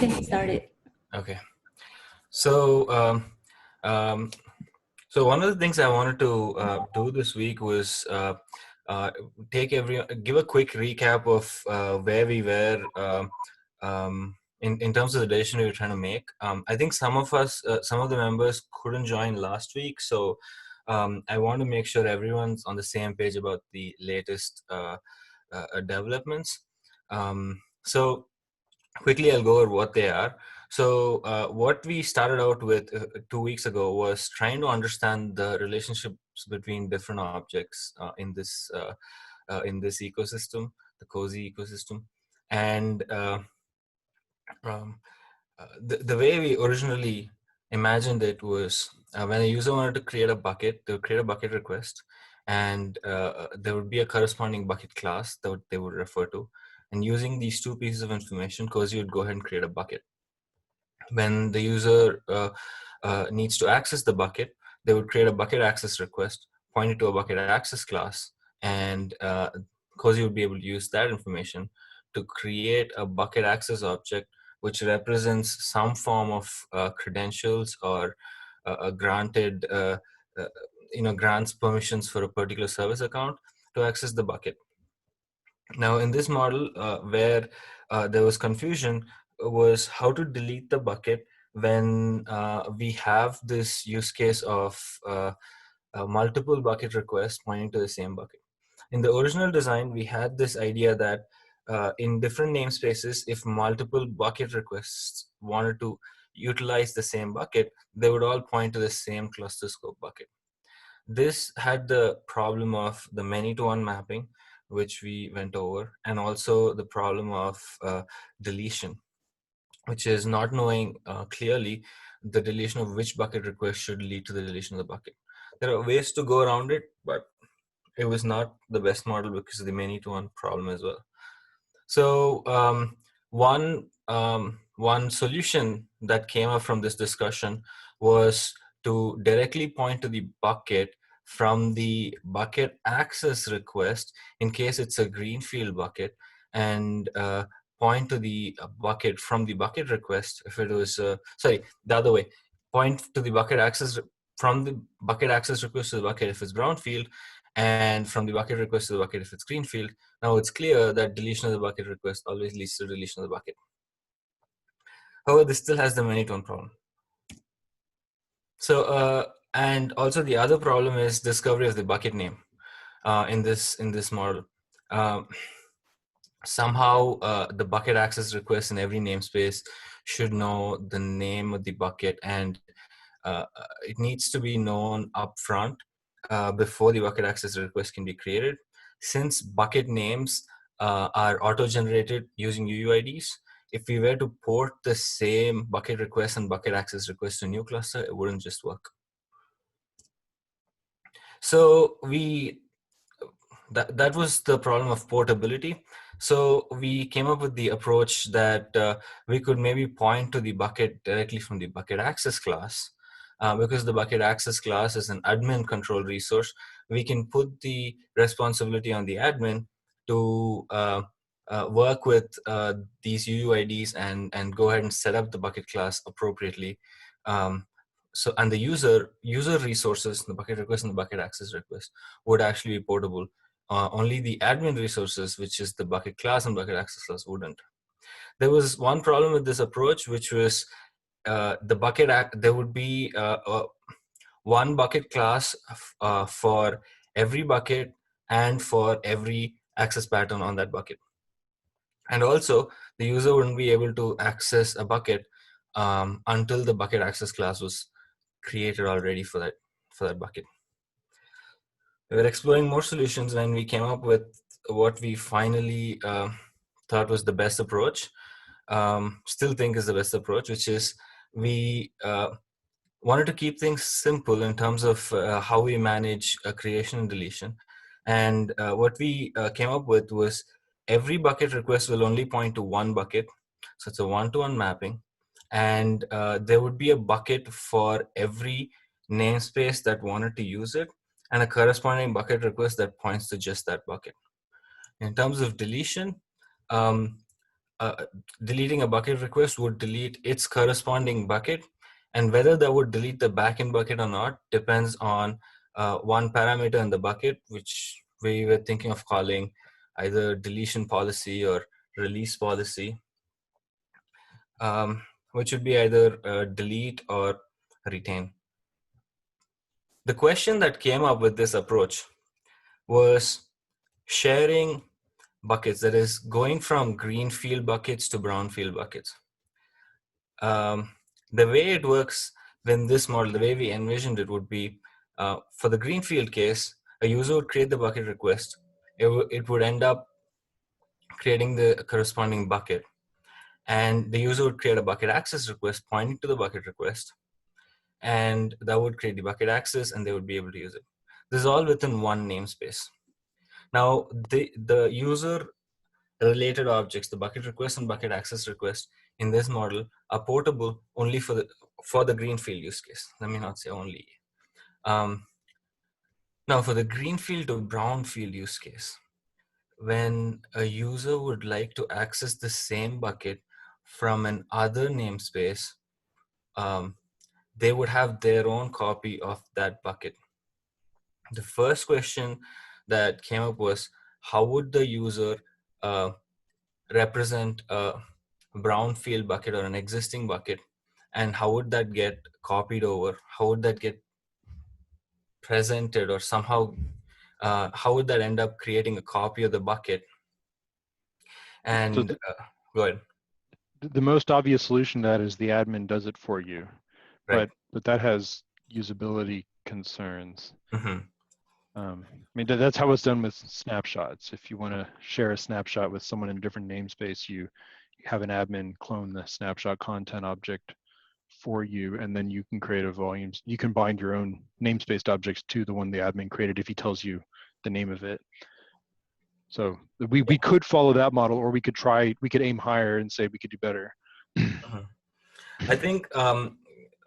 can start it. Okay. So, um, so one of the things I wanted to do this week was uh, give a quick recap of where we were in terms of the decision we were trying to make. I think some of the members couldn't join last week, so I want to make sure everyone's on the same page about the latest developments. So quickly, I'll go over what they are. So what we started out with 2 weeks ago was trying to understand the relationships between different objects in this ecosystem, the cozy ecosystem. And um, the way we originally imagined it was when a user wanted to create a bucket, they would create a bucket request, and there would be a corresponding bucket class that they would refer to. And using these two pieces of information, Cozy would go ahead and create a bucket. When the user needs to access the bucket, they would create a bucket access request pointed to a bucket access class, and Cozy would be able to use that information to create a bucket access object which represents some form of credentials or granted grants permissions for a particular service account to access the bucket. Now, in this model, where there was confusion, was how to delete the bucket when we have this use case of multiple bucket requests pointing to the same bucket. In the original design, we had this idea that in different namespaces, if multiple bucket requests wanted to utilize the same bucket, they would all point to the same cluster scope bucket. This had the problem of the many-to-one mapping, which we went over, and also the problem of deletion, which is not knowing clearly the deletion of which bucket request should lead to the deletion of the bucket. There are ways to go around it, but it was not the best model because of the many-to-one problem as well. So one solution that came up from this discussion was to directly point to the bucket from the bucket access request in case it's a greenfield bucket, and point to the bucket from the bucket request if it was the other way, point to the bucket access from the bucket access request to the bucket if it's brownfield, and from the bucket request to the bucket if it's greenfield. Now it's clear that deletion of the bucket request always leads to deletion of the bucket. However, this still has the many-to-one problem. So, and also the other problem is discovery of the bucket name in this model. Somehow the bucket access request in every namespace should know the name of the bucket, and it needs to be known upfront before the bucket access request can be created. Since bucket names are auto-generated using UUIDs, if we were to port the same bucket request and bucket access request to a new cluster, it wouldn't just work. So that was the problem of portability. So we came up with the approach that we could maybe point to the bucket directly from the bucket access class. Because the bucket access class is an admin control resource, we can put the responsibility on the admin to work with these UUIDs and go ahead and set up the bucket class appropriately. And the user resources, the bucket request and the bucket access request, would actually be portable. Only the admin resources, which is the bucket class and bucket access class, wouldn't. There was one problem with this approach, which was there would be one bucket class for every bucket and for every access pattern on that bucket. And also, the user wouldn't be able to access a bucket until the bucket access class was created already for that bucket. We were exploring more solutions when we came up with what we finally thought was the best approach. Still think is the best approach, which is we wanted to keep things simple in terms of how we manage creation and deletion. And what we came up with was every bucket request will only point to one bucket. So it's a one-to-one mapping. And there would be a bucket for every namespace that wanted to use it, and a corresponding bucket request that points to just that bucket. In terms of deletion, deleting a bucket request would delete its corresponding bucket, and whether that would delete the backend bucket or not depends on one parameter in the bucket, which we were thinking of calling either deletion policy or release policy, which would be either delete or retain. The question that came up with this approach was sharing buckets, that is going from greenfield buckets to brownfield buckets. The way it works in this model, the way we envisioned it would be, for the greenfield case, a user would create the bucket request. It would end up creating the corresponding bucket, and the user would create a bucket access request pointing to the bucket request, and that would create the bucket access, and they would be able to use it. This is all within one namespace. Now, the user related objects, the bucket request and bucket access request in this model are portable only for the greenfield use case. Let me not say only. Now, for the greenfield to brownfield use case, when a user would like to access the same bucket from an other namespace, they would have their own copy of that bucket. The first question that came up was, how would the user represent a brownfield bucket or an existing bucket, and how would that get copied over? How would that get presented, or somehow how would that end up creating a copy of the bucket? And So go ahead. the most obvious solution to that is the admin does it for you, Right. but that has usability concerns. Mm-hmm. I mean, that's how it's done with snapshots. If you want to share a snapshot with someone in a different namespace, you have an admin clone the snapshot content object for you, and then you can create a volumes. You can bind your own namespaced objects to the one the admin created if he tells you the name of it. So we could follow that model, or we could aim higher and say we could do better. Mm-hmm. I think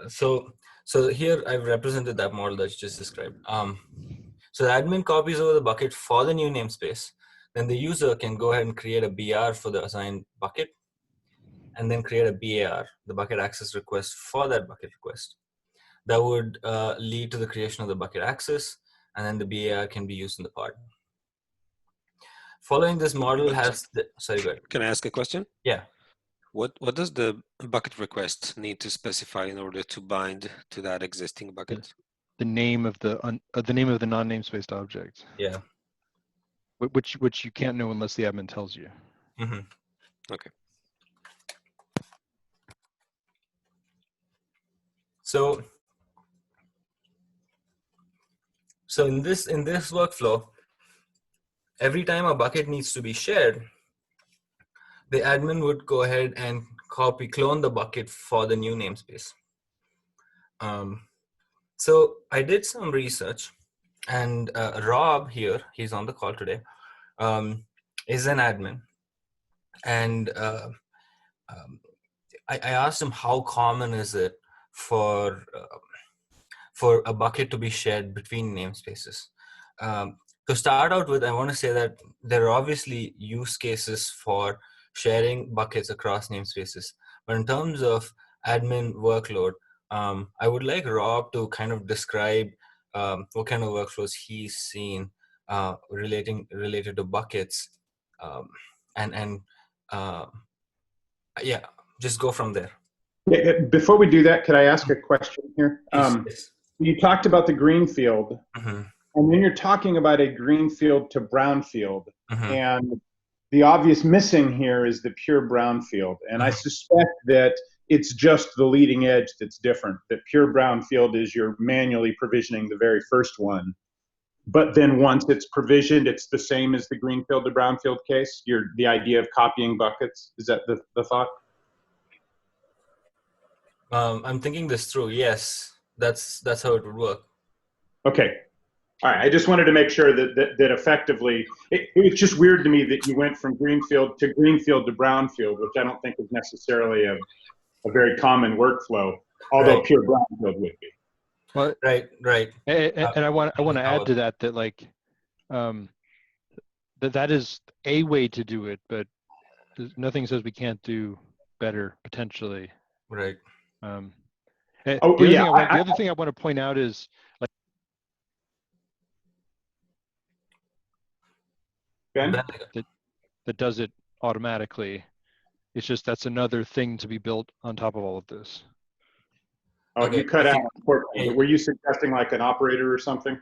so here I've represented that model that you just described. So the admin copies over the bucket for the new namespace. Then the user can go ahead and create a BR for the assigned bucket, and then create a BAR, the bucket access request for that bucket request. That would lead to the creation of the bucket access, and then the BAR can be used in the pod. Following this model has the, sorry, go ahead. Can I ask a question? Yeah. What does the bucket request need to specify in order to bind to that existing bucket? The name of the non-namespaced object. Yeah. Which you can't know unless the admin tells you. Mm-hmm. Okay. So in this workflow, every time a bucket needs to be shared, the admin would go ahead and clone the bucket for the new namespace. So I did some research, and Rob here, he's on the call today, is an admin, and I asked him how common is it for a bucket to be shared between namespaces. To start out with, I want to say that there are obviously use cases for sharing buckets across namespaces, but in terms of admin workload, I would like Rob to kind of describe what kind of workflows he's seen related to buckets, and yeah, just go from there. Yeah, before we do that, could I ask a question here? Yes. You talked about the greenfield, Mm-hmm. and then you're talking about a greenfield to brownfield, Mm-hmm. and the obvious missing here is the pure brownfield. And I suspect that it's just the leading edge that's different, that pure brownfield is you're manually provisioning the very first one. But then once it's provisioned, it's the same as the greenfield to brownfield case. The idea of copying buckets, is that the thought? I'm thinking this through. Yes, that's how it would work. Okay. All right. I just wanted to make sure that effectively, it's just weird to me that you went from greenfield to brownfield, which I don't think is necessarily a very common workflow, although pure brownfield would be. Well, right. And I want to add to that like that is a way to do it, but nothing says we can't do better potentially. Right. The Oh, other yeah, thing the other thing I want to point out is like Ben? that does it automatically. It's just that's another thing to be built on top of all of this. Oh, Okay, you cut I out, think- unfortunately, but were you suggesting like an operator or something?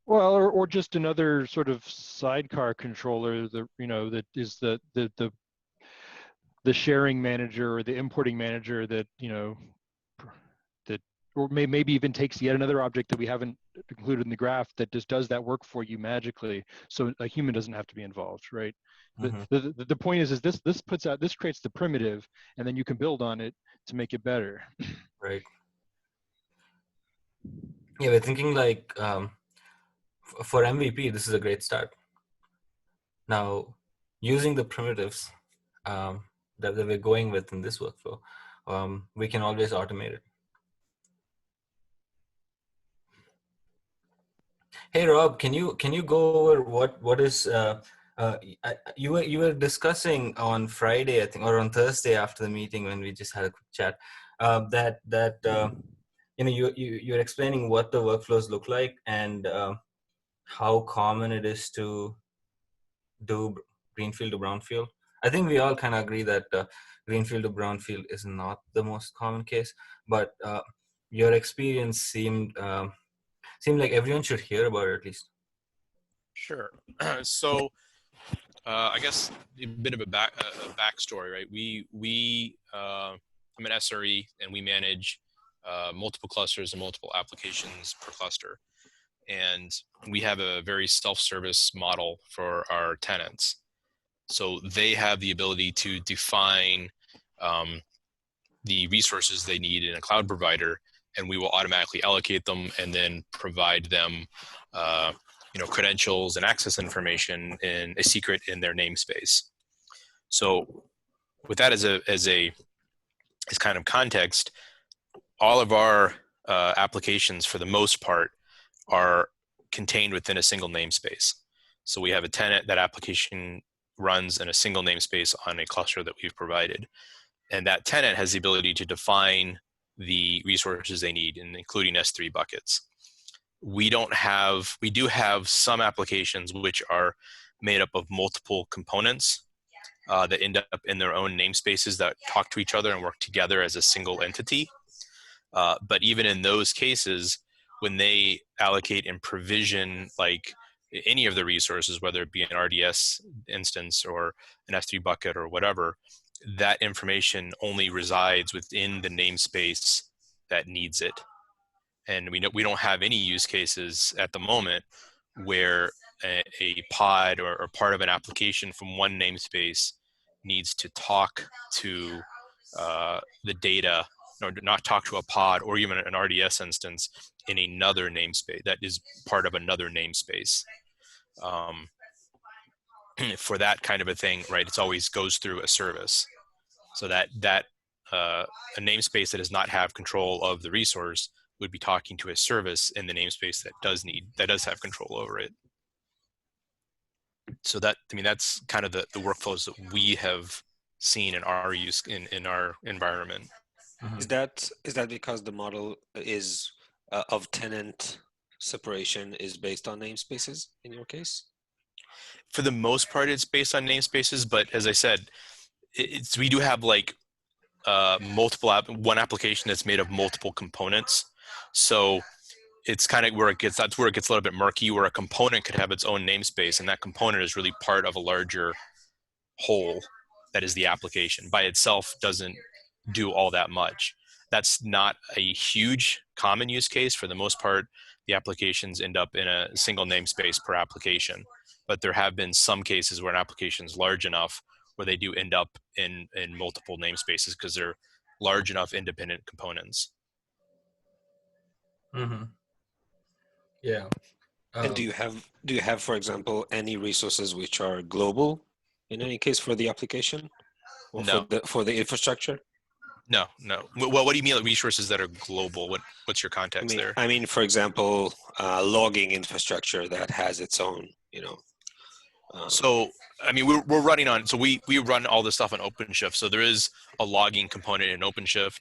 Well, or just another sort of sidecar controller that that is the sharing manager or the importing manager that that or maybe even takes yet another object that we haven't included in the graph that just does that work for you magically, so a human doesn't have to be involved, right? Mhm. The point is this creates the primitive, and then you can build on it to make it better. Right. Yeah, we're thinking like for MVP, this is a great start. Now, using the primitives that we're going with in this workflow, we can always automate it. Hey Rob, can you go over what is you were discussing on Friday, I think, or on Thursday after the meeting when we just had a quick chat, that you're explaining what the workflows look like and how common it is to do greenfield to brownfield. I think we all kind of agree that greenfield to brownfield is not the most common case, but your experience seemed like everyone should hear about it at least. Sure. So I guess a bit of a backstory, right? I'm an SRE and we manage multiple clusters and multiple applications per cluster. And we have a very self-service model for our tenants. So they have the ability to define the resources they need in a cloud provider, and we will automatically allocate them and then provide them credentials and access information in a secret in their namespace. So with that as kind of context, all of our applications for the most part are contained within a single namespace. So we have a tenant, that application runs in a single namespace on a cluster that we've provided. And that tenant has the ability to define the resources they need, including S3 buckets. We do have some applications which are made up of multiple components that end up in their own namespaces that talk to each other and work together as a single entity. But even in those cases, when they allocate and provision like any of the resources, whether it be an RDS instance or an S3 bucket or whatever, that information only resides within the namespace that needs it. And we don't have any use cases at the moment where a pod or part of an application from one namespace needs to talk to the data, or not talk to a pod or even an RDS instance in another namespace that is part of another namespace. For that kind of a thing, right, it's always goes through a service. So that a namespace that does not have control of the resource would be talking to a service in the namespace that does have control over it. So that's kind of the workflows that we have seen in our use in our environment. Is that because the model is of tenant separation is based on namespaces in your case? For the most part, it's based on namespaces, but as I said, we do have like one application that's made of multiple components. So it's kind of that's where it gets a little bit murky, where a component could have its own namespace, and that component is really part of a larger whole that is the application. By itself doesn't do all that much. That's not a huge common use case. For the most part, the applications end up in a single namespace per application. But there have been some cases where an application is large enough where they do end up in multiple namespaces because they're large enough independent components. Mm-hmm. Yeah. And do you have, for example, any resources which are global in any case for the application or No. for the infrastructure? No. Well, what do you mean, like resources that are global? What's your context there? I mean, for example, logging infrastructure that has its own, So I mean, we're running on, so we run all this stuff on OpenShift. So there is a logging component in OpenShift.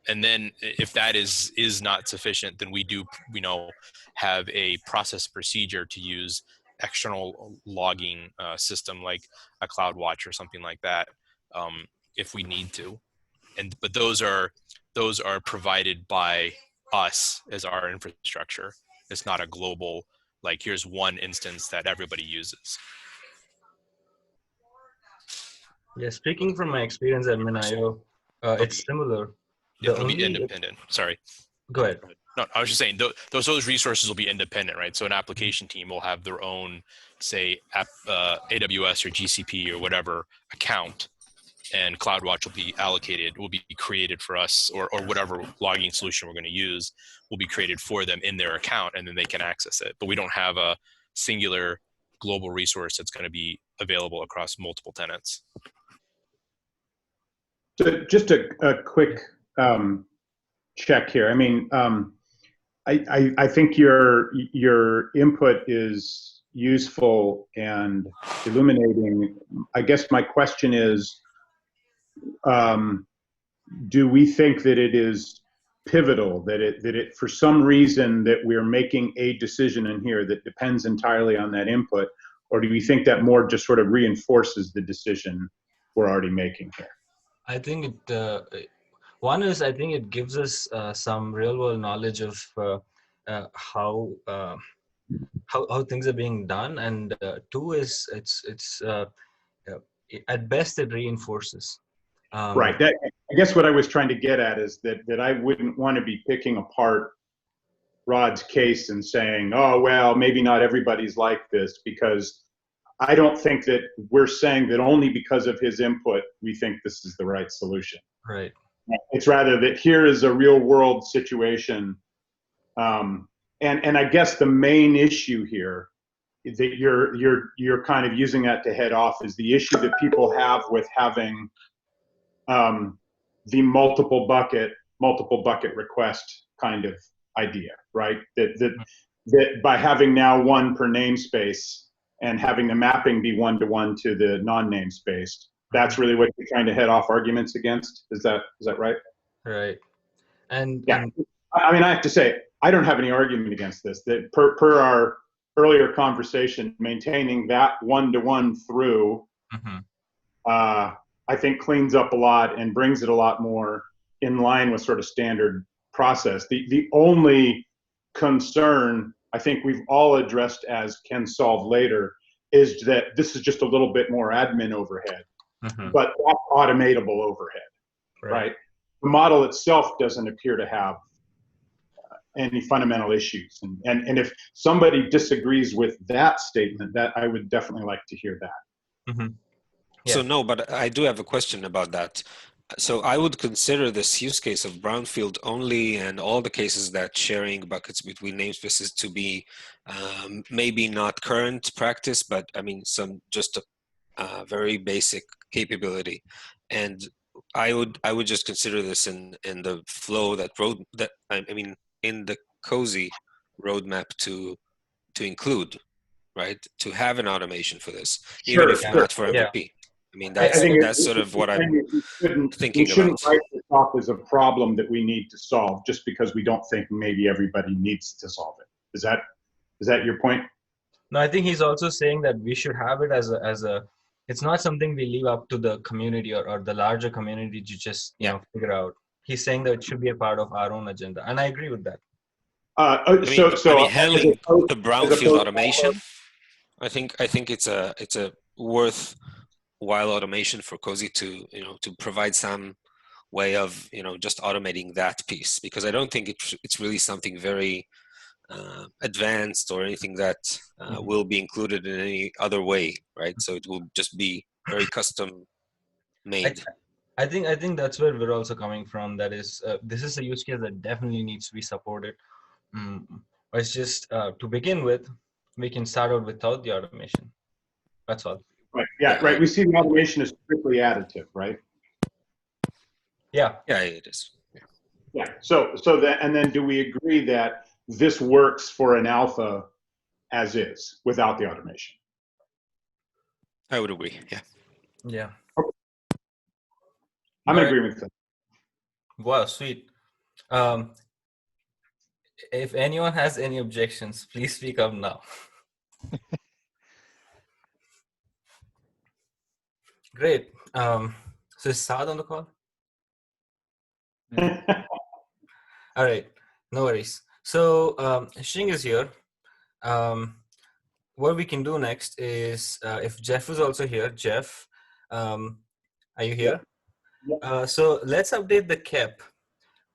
And then if that is not sufficient, then we do, have a process procedure to use external logging system like a CloudWatch or something like that, if we need to. But those are provided by us as our infrastructure. It's not a global, like, here's one instance that everybody uses. Yeah, speaking from my experience at MinIO, it's similar. It'll be independent. Sorry. Go ahead. No, I was just saying those resources will be independent, right? So an application team will have their own, say, AWS or GCP or whatever account, and CloudWatch will be created for us, or whatever logging solution we're going to use will be created for them in their account, and then they can access it. But we don't have a singular global resource that's going to be available across multiple tenants. So just a quick check here. I mean, I think your input is useful and illuminating. I guess my question is, do we think that it is pivotal, that it for some reason that we're making a decision in here that depends entirely on that input, or do we think that more just sort of reinforces the decision we're already making here? I think one is, I think it gives us some real world knowledge of how things are being done, and two is it's at best it reinforces. Right. That, I guess what I was trying to get at is that I wouldn't want to be picking apart Rod's case and saying, oh, well, maybe not everybody's like this, because I don't think that we're saying that only because of his input we think this is the right solution. Right. It's rather that here is a real world situation. And I guess the main issue here that you're kind of using that to head off is the issue that people have with having the multiple bucket request kind of idea, right? That by having now one per namespace and having the mapping be one-to-one to the non-namespace, that's really what you're trying to head off arguments against. Is that right? Right. And yeah, I mean, I have to say, I don't have any argument against this. That per our earlier conversation, maintaining that one-to-one through, I think cleans up a lot and brings it a lot more in line with sort of standard process. The only concern I think we've all addressed as can solve later is that this is just a little bit more admin overhead, but that's automatable overhead, right? The model itself doesn't appear to have any fundamental issues. And if somebody disagrees with that statement, that I would definitely like to hear that. Yeah. So no, but I do have a question about that. So I would consider this use case of brownfield only and all the cases that sharing buckets between namespaces to be maybe not current practice, but I mean some just a very basic capability. And I would just consider this in the flow in the cozy roadmap to include, right? To have an automation for this, even if not for MVP. Yeah. I mean, that's sort of what I'm thinking about. We shouldn't write this off as a problem that we need to solve just because we don't think maybe everybody needs to solve it. Is that your point? No, I think he's also saying that we should have it as a it's not something we leave up to the community or the larger community to just figure out. He's saying that it should be a part of our own agenda, and I agree with that. Handling the brownfield automation, I think it's a worthwhile automation for Cozy to provide some way of just automating that piece, because I don't think it's really something very advanced or anything that will be included in any other way, right? So it will just be very custom made. I think that's where we're also coming from. That is, this is a use case that definitely needs to be supported. It's just to begin with, we can start out without the automation. That's all. Right. Yeah. Right. We see the automation as strictly additive, right? Yeah. Yeah, it is. Yeah. So that, and then do we agree that this works for an alpha as is without the automation? I would agree. Yeah. Yeah. I'm in Alright. agreement with that. Wow, sweet. If anyone has any objections, please speak up now. Great. So is Saad on the call? All right, no worries. So Shing is here. What we can do next is, if Jeff is also here, Jeff, are you here? Yeah. So let's update the KEP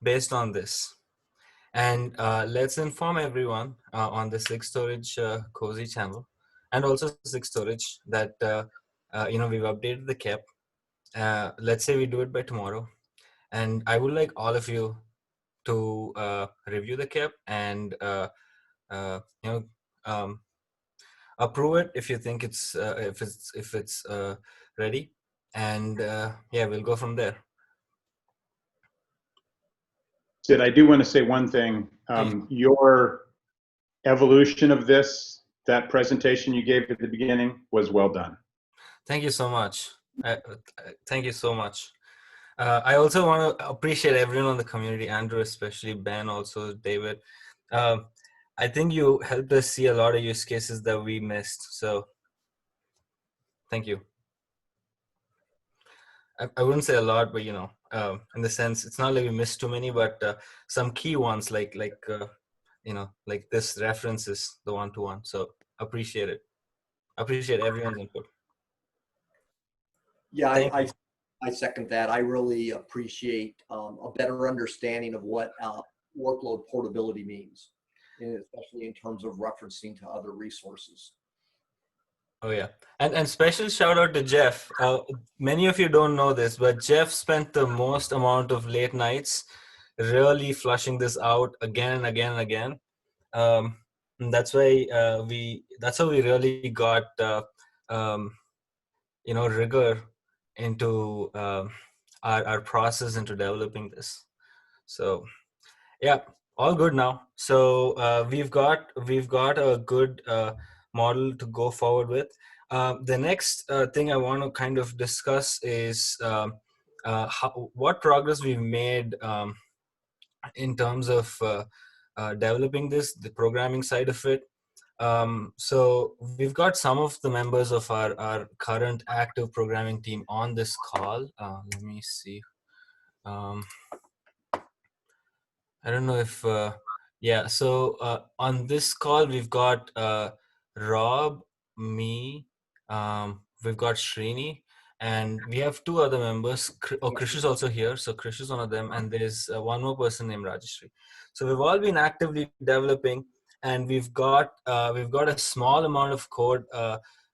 based on this. And let's inform everyone on the SIG storage cozy channel, and also SIG storage, that we've updated the KEP. Let's say we do it by tomorrow, and I would like all of you to review the KEP and approve it if you think it's ready, and yeah, we'll go from there. Sid, I do want to say one thing. Your evolution of this, that presentation you gave at the beginning, was well done. Thank you so much. Thank you so much. I also want to appreciate everyone in the community, Andrew, especially Ben, also David. I think you helped us see a lot of use cases that we missed. So thank you. I wouldn't say a lot, but in the sense, it's not like we missed too many, but some key ones like this reference is the one-to-one. So appreciate it. Appreciate everyone's input. Yeah, I second that. I really appreciate a better understanding of what workload portability means, especially in terms of referencing to other resources. Oh yeah, and special shout out to Jeff. Many of you don't know this, but Jeff spent the most amount of late nights really flushing this out again and again and again. And that's why that's how we really got rigor into our process into developing this. So yeah, all good now. So we've got a good model to go forward with. The next thing I want to kind of discuss is what progress we've made in terms of developing this, the programming side of it. So we've got some of the members of our current active programming team on this call. Let me see. I don't know if, yeah, so on this call, we've got Rob, me, we've got Srini, and we have two other members. Krish is also here, so Krish is one of them, and there's one more person named Rajeshri. So we've all been actively developing, and we've got a small amount of code,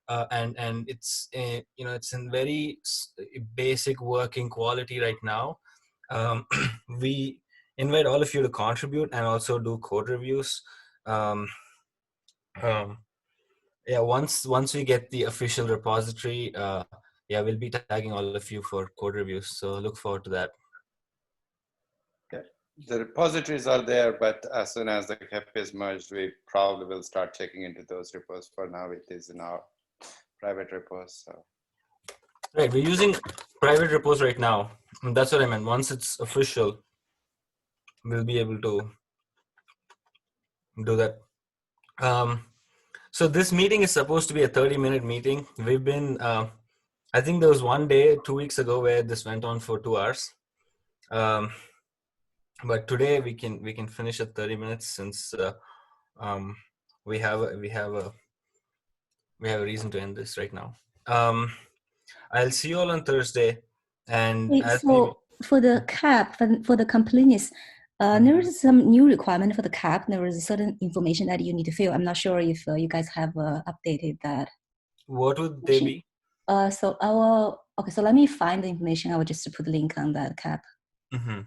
and it's it's in very basic working quality right now. We invite all of you to contribute and also do code reviews. Yeah, once we get the official repository, yeah, we'll be tagging all of you for code reviews. So look forward to that. Okay. The repositories are there, but as soon as the KEP is merged, we probably will start checking into those repos. For now, it is in our private repos. So. Right, we're using private repos right now. And that's what I meant. Once it's official, we'll be able to do that. So this meeting is supposed to be a 30-minute meeting. We've been, I think there was one day 2 weeks ago where this went on for 2 hours. But today we can finish at 30 minutes since we have a reason to end this right now. I'll see you all on Thursday. And for the CAP, for the completeness, there is some new requirement for the CAP. There is certain information that you need to fill. I'm not sure if you guys have updated that. What would they be? So let me find the information. I will just put the link on that CAP. Mm-hmm.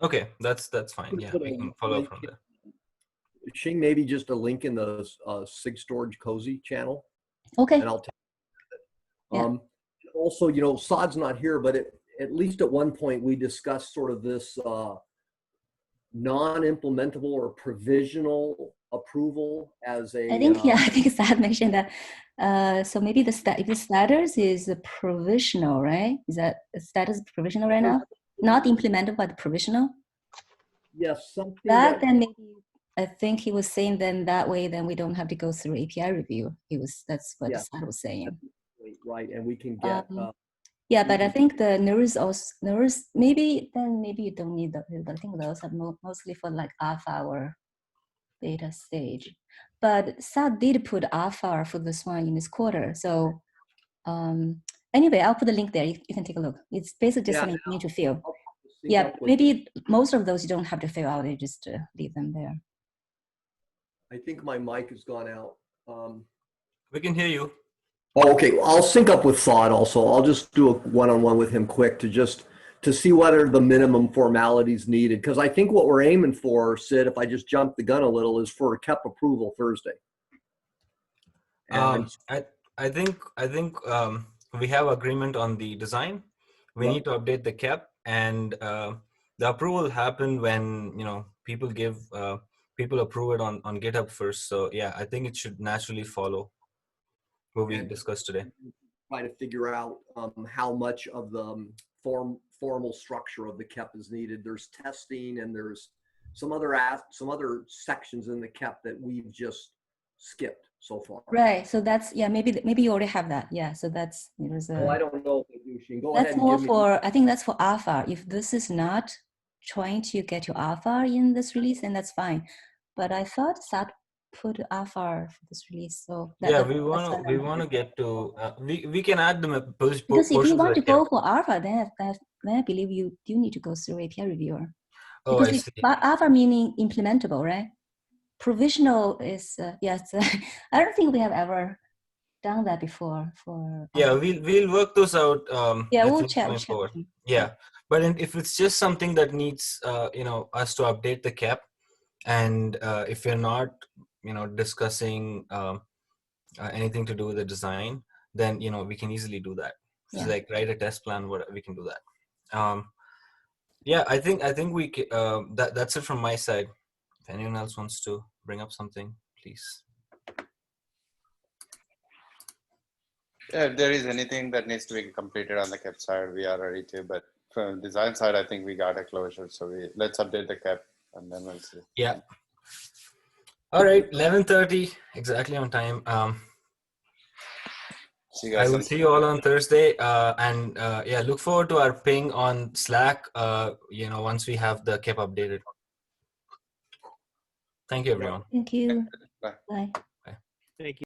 Okay, that's fine. Yeah, we can follow from there. Shing, maybe just a link in the SIG Storage Cozy channel. Okay. And I'll take it. Yeah. Also, Saad's not here, but at least at one point we discussed sort of this non-implementable or provisional approval as a? I think, yeah, I think Sad mentioned that. So maybe if the status is provisional, right? Is that status provisional right now? Not implemented, but provisional? Yes, something That then maybe, I think he was saying then that way, then we don't have to go through API review. That's what Sad was saying. Right, and we can get. Yeah, but I think the NERS maybe you don't need those. But I think those are mostly for like alpha or beta stage. But SAT did put alpha for this one in this quarter. So anyway, I'll put the link there. You can take a look. It's basically just something you need to fill. Yeah, maybe most of those you don't have to fill out. You just leave them there. I think my mic has gone out. We can hear you. Oh, okay. Well, I'll sync up with Thought also. I'll just do a one-on-one with him quick to see what are the minimum formalities needed. Because I think what we're aiming for, Sid, if I just jump the gun a little, is for a KEP approval Thursday. I think we have agreement on the design. We need to update the KEP, and the approval happened when people approve it on GitHub first. So yeah, I think it should naturally follow what we discussed today. Try to figure out how much of the formal structure of the KEP is needed. There's testing, and there's some other sections in the KEP that we've just skipped so far. Right. So that's, yeah, maybe you already have that. Yeah. So that's, there's a. Well, I don't know if they do, Shane. Go that's ahead and more give me. for, I think that's for alpha. If this is not trying to get to alpha in this release, then that's fine. But I thought SAT put alpha for this release. So yeah, we want to get to, we can add them because if you want to go for alpha, then I believe you do need to go through API reviewer. Oh, because I see. Alpha meaning implementable, right? Provisional is yes. I don't think we have ever done that before. Yeah, we'll work those out. Yeah, we'll check. Yeah, but if it's just something that needs us to update the KEP, and if we're not discussing anything to do with the design, then we can easily do that. Just like write a test plan, we can do that. Yeah, I think we that's it from my side. If anyone else wants to bring up something, please. Yeah, if there is anything that needs to be completed on the KEP side, we are ready to. But from the design side, I think we got a closure. So let's update the KEP, and then we'll see. Yeah. All right, 11:30, exactly on time. See you guys. I will see you all on Thursday, and yeah, look forward to our ping on Slack. Once we have the KEP updated. Thank you, everyone. Thank you. Bye. Bye. Bye. Thank you.